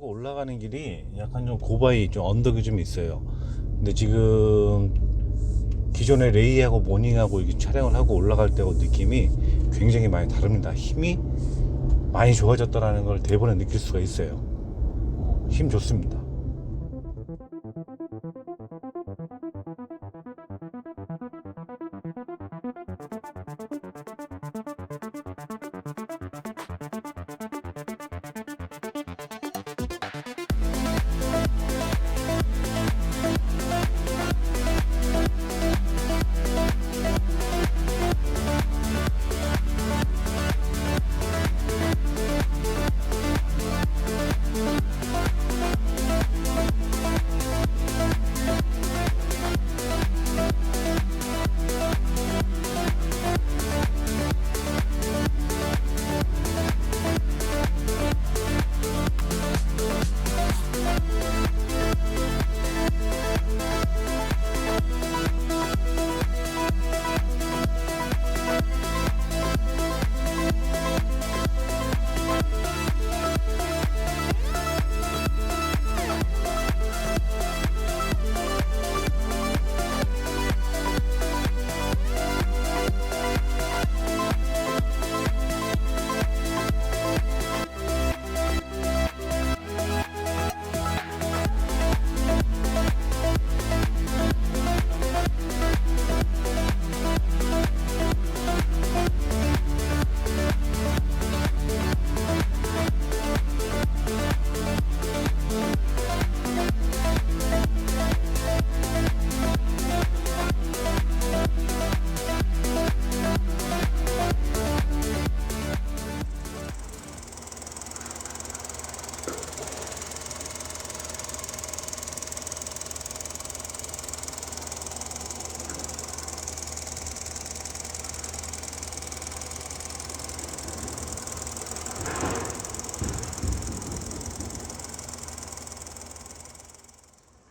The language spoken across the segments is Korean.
타고 올라가는 길이 약간 좀 고바위 좀 언덕이 좀 있어요. 근데 지금 기존에 레이하고 모닝하고 이렇게 촬영을 하고 올라갈 때하고 느낌이 굉장히 많이 다릅니다. 힘이 많이 좋아졌다는 걸 대본에 느낄 수가 있어요. 힘 좋습니다.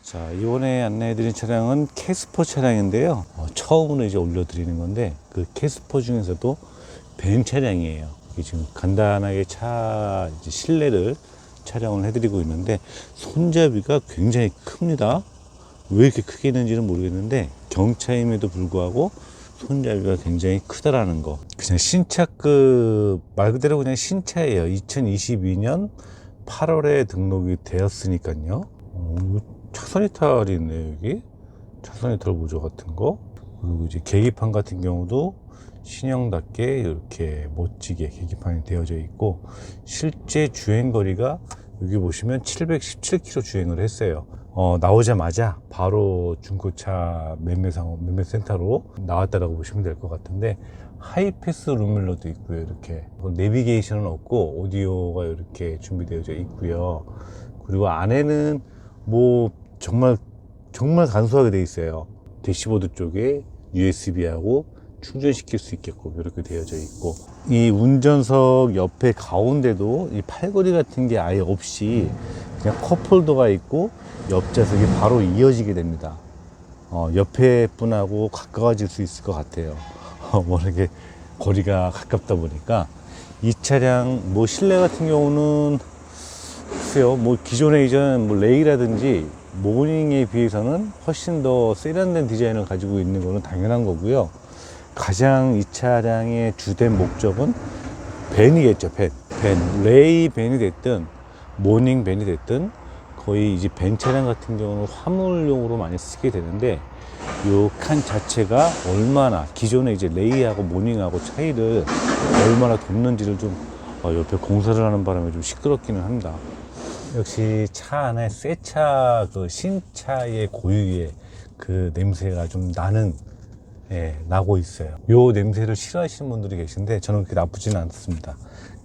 자, 이번에 안내해드린 차량은 캐스퍼 차량인데요. 처음으로 이제 올려드리는 건데, 그 캐스퍼 중에서도 벤 차량이에요. 이게 지금 간단하게 차 이제 실내를 촬영을 해드리고 있는데, 손잡이가 굉장히 큽니다. 왜 이렇게 크게 있는지는 모르겠는데, 경차임에도 불구하고 손잡이가 굉장히 크다라는 거. 그냥 신차급, 말 그대로 그냥 신차예요. 2022년 8월에 등록이 되었으니까요. 차선 이탈이 있네요. 여기 차선 이탈 보조 같은 거, 그리고 이제 계기판 같은 경우도 신형답게 이렇게 멋지게 계기판이 되어져 있고, 실제 주행거리가 여기 보시면 717km 주행을 했어요. 나오자마자 바로 중고차 매매센터로 나왔다라고 보시면 될 것 같은데, 하이패스 룸밀러도 있고요. 이렇게 내비게이션은 없고 오디오가 이렇게 준비되어져 있고요. 그리고 안에는 뭐 정말 간소하게 되어 있어요. 대시보드 쪽에 USB하고 충전시킬 수 있게끔 이렇게 되어져 있고, 이 운전석 옆에 가운데도 이 팔걸이 같은 게 아예 없이 그냥 컵홀더가 있고 옆좌석이 바로 이어지게 됩니다. 옆에 분하고 가까워질 수 있을 것 같아요. 워낙에 거리가 가깝다 보니까. 이 차량 뭐 실내 같은 경우는 글쎄요, 뭐 기존에 이전 뭐 레이라든지 모닝에 비해서는 훨씬 더 세련된 디자인을 가지고 있는 것은 당연한 거고요. 가장 이 차량의 주된 목적은 밴이겠죠. 밴. 레이 밴이 됐든 모닝 밴이 됐든 거의 이제 밴 차량 같은 경우는 화물용으로 많이 쓰게 되는데, 요 칸 자체가 얼마나 기존에 이제 레이하고 모닝하고 차이를 얼마나 돕는지를 좀 옆에 공사를 하는 바람에 좀 시끄럽기는 합니다. 역시 차 안에 새 차, 그 신차의 고유의 그 냄새가 좀 나고 있어요. 요 냄새를 싫어하시는 분들이 계신데 저는 그렇게 나쁘지는 않습니다.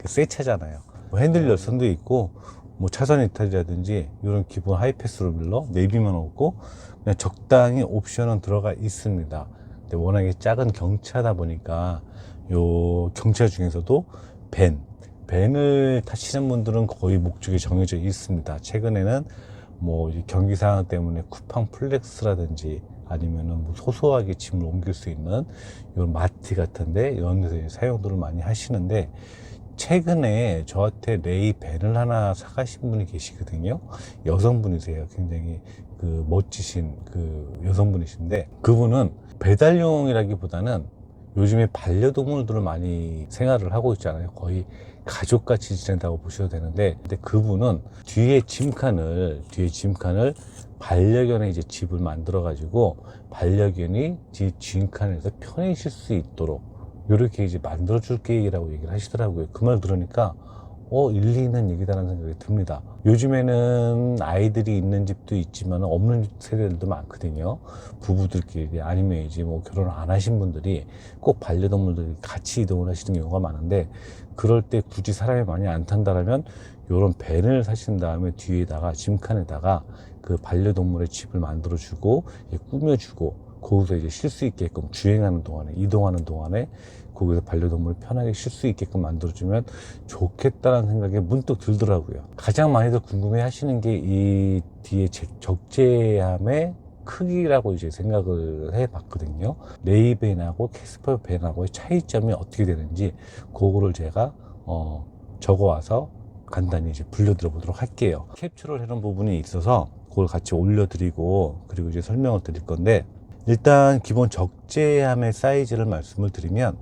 새 차잖아요. 뭐 핸들 열선도 있고, 뭐 차선 이탈이라든지 이런 기본 하이패스 룸밀러, 내비만 없고 그냥 적당히 옵션은 들어가 있습니다. 근데 워낙에 작은 경차다 보니까 요 경차 중에서도 밴을 타시는 분들은 거의 목적이 정해져 있습니다. 최근에는 뭐 경기 상황 때문에 쿠팡 플렉스라든지 아니면은 뭐 소소하게 짐을 옮길 수 있는 이런 마트 같은데 이런 데서 사용들을 많이 하시는데, 최근에 저한테 레이 밴을 하나 사가신 분이 계시거든요. 여성분이세요. 굉장히 그 멋지신 그 여성분이신데, 그분은 배달용이라기보다는 요즘에 반려동물들을 많이 생활을 하고 있잖아요. 거의 가족같이 지낸다고 보셔도 되는데, 근데 그분은 뒤에 짐칸을 반려견의 이제 집을 만들어 가지고 반려견이 뒤 짐칸에서 편히 쉴 수 있도록 이렇게 이제 만들어 줄 계획이라고 얘기를 하시더라고요. 그 말 들으니까 일리 있는 얘기다라는 생각이 듭니다. 요즘에는 아이들이 있는 집도 있지만 없는 세대들도 많거든요. 부부들끼리 아니면 이제 뭐 결혼을 안 하신 분들이 꼭 반려동물들이 같이 이동을 하시는 경우가 많은데, 그럴 때 굳이 사람이 많이 안 탄다라면 요런 밴을 사신 다음에 뒤에다가 짐칸에다가 그 반려동물의 집을 만들어 주고 꾸며주고, 거기서 이제 쉴 수 있게끔 주행하는 동안에, 이동하는 동안에 거기서 반려동물을 편하게 쉴 수 있게끔 만들어주면 좋겠다라는 생각이 문득 들더라고요. 가장 많이들 궁금해 하시는 게 이 뒤에 적재함의 크기라고 이제 생각을 해 봤거든요. 레이밴하고 캐스퍼 밴하고의 차이점이 어떻게 되는지 그거를 제가 적어 와서 간단히 이제 불려드려 보도록 할게요. 캡처를 해놓은 부분이 있어서 그걸 같이 올려드리고, 그리고 이제 설명을 드릴 건데, 일단 기본 적재함의 사이즈를 말씀을 드리면,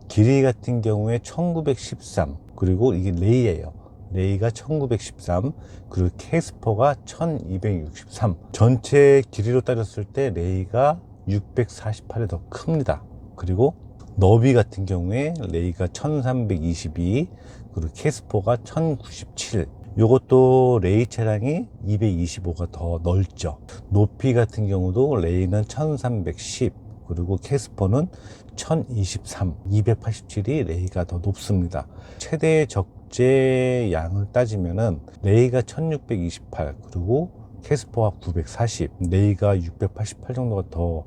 길이 같은 경우에 1913, 그리고 이게 레이예요. 레이가 1913, 그리고 캐스퍼가 1263. 전체 길이로 따졌을 때 레이가 648이 더 큽니다. 그리고 너비 같은 경우에 레이가 1322, 그리고 캐스퍼가 1097. 요것도 레이 차량이 225가 더 넓죠. 높이 같은 경우도 레이는 1310, 그리고 캐스퍼는 1023, 287이 레이가 더 높습니다. 최대 적재 양을 따지면은 레이가 1628, 그리고 캐스퍼가 940, 레이가 688 정도가 더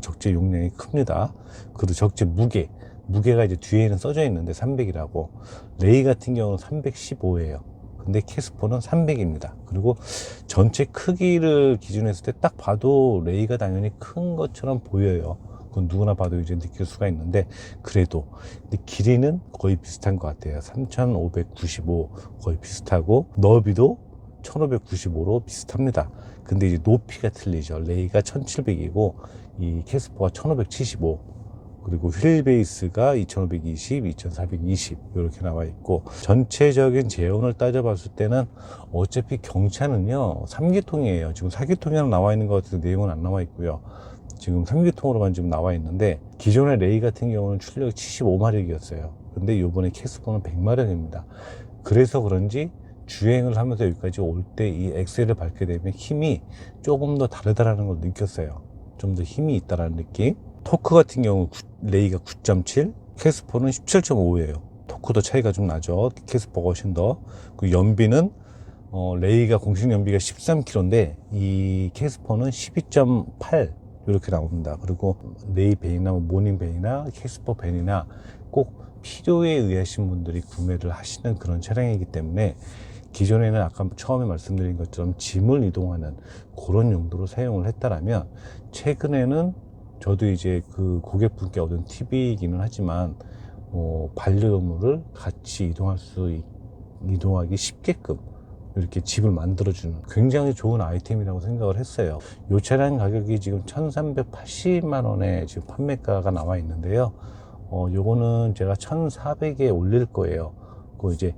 적재 용량이 큽니다. 그리고 적재 무게가 이제 뒤에는 써져 있는데 300이라고, 레이 같은 경우는 315예요. 근데 캐스퍼는 300입니다. 그리고 전체 크기를 기준했을 때 딱 봐도 레이가 당연히 큰 것처럼 보여요. 그건 누구나 봐도 이제 느낄 수가 있는데, 그래도 근데 길이는 거의 비슷한 것 같아요. 3595 거의 비슷하고, 너비도 1595로 비슷합니다. 근데 이제 높이가 틀리죠. 레이가 1700이고 이 캐스퍼가 1575, 그리고 휠 베이스가 2520, 2420 이렇게 나와 있고, 전체적인 제온을 따져봤을 때는 어차피 경차는요 3기통이에요. 지금 4기통이 나와 있는 것 같아서 내용은 안 나와 있고요. 지금 3기통으로만 지금 나와 있는데, 기존의 레이 같은 경우는 출력이 75마력이었어요. 근데 요번에 캐스퍼는 100마력입니다. 그래서 그런지 주행을 하면서 여기까지 올 때 이 엑셀을 밟게 되면 힘이 조금 더 다르다라는 걸 느꼈어요. 좀 더 힘이 있다라는 느낌. 토크 같은 경우 레이가 9.7, 캐스퍼는 17.5예요. 토크도 차이가 좀 나죠. 캐스퍼가 훨씬 더. 그 연비는 레이가 공식 연비가 13km인데 이 캐스퍼는 12.8 이렇게 나옵니다. 그리고 레이 밴이나 모닝 밴이나 캐스퍼 밴이나 꼭 필요에 의하신 분들이 구매를 하시는 그런 차량이기 때문에, 기존에는 아까 처음에 말씀드린 것처럼 짐을 이동하는 그런 용도로 사용을 했다라면, 최근에는 저도 이제 그 고객분께 얻은 팁이기는 하지만 반려동물을 같이 이동하기 쉽게끔 이렇게 집을 만들어주는 굉장히 좋은 아이템이라고 생각을 했어요. 이 차량 가격이 지금 1380만 원에 지금 판매가가 나와 있는데요. 요거는 제가 1400에 올릴 거예요. 이제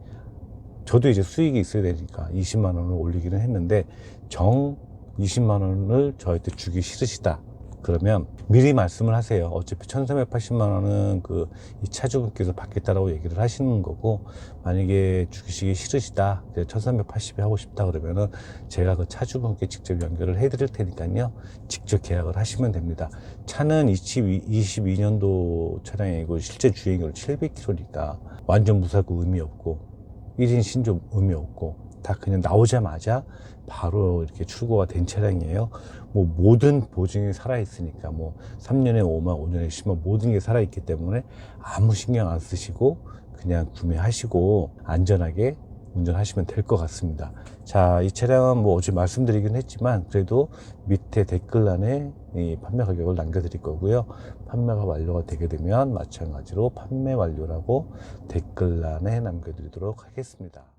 저도 이제 수익이 있어야 되니까 20만 원을 올리기는 했는데, 20만 원을 저한테 주기 싫으시다 그러면 미리 말씀을 하세요. 어차피 1380만 원은 이 차주분께서 받겠다라고 얘기를 하시는 거고, 만약에 주시기 싫으시다, 1380에 하고 싶다 그러면은 제가 그 차주분께 직접 연결을 해 드릴 테니까요, 직접 계약을 하시면 됩니다. 차는 22년도 차량이고 실제 주행거리 700km니까 완전 무사고 의미 없고 1인 신조 의미 없고, 다 그냥 나오자마자 바로 이렇게 출고가 된 차량이에요. 모든 보증이 살아있으니까 3년에 5만, 5년에 10만 모든 게 살아있기 때문에 아무 신경 안 쓰시고 그냥 구매하시고 안전하게 운전하시면 될 것 같습니다. 자, 이 차량은 뭐 어제 말씀드리긴 했지만 그래도 밑에 댓글란에 이 판매 가격을 남겨드릴 거고요. 판매가 완료가 되게 되면 마찬가지로 판매 완료라고 댓글란에 남겨드리도록 하겠습니다.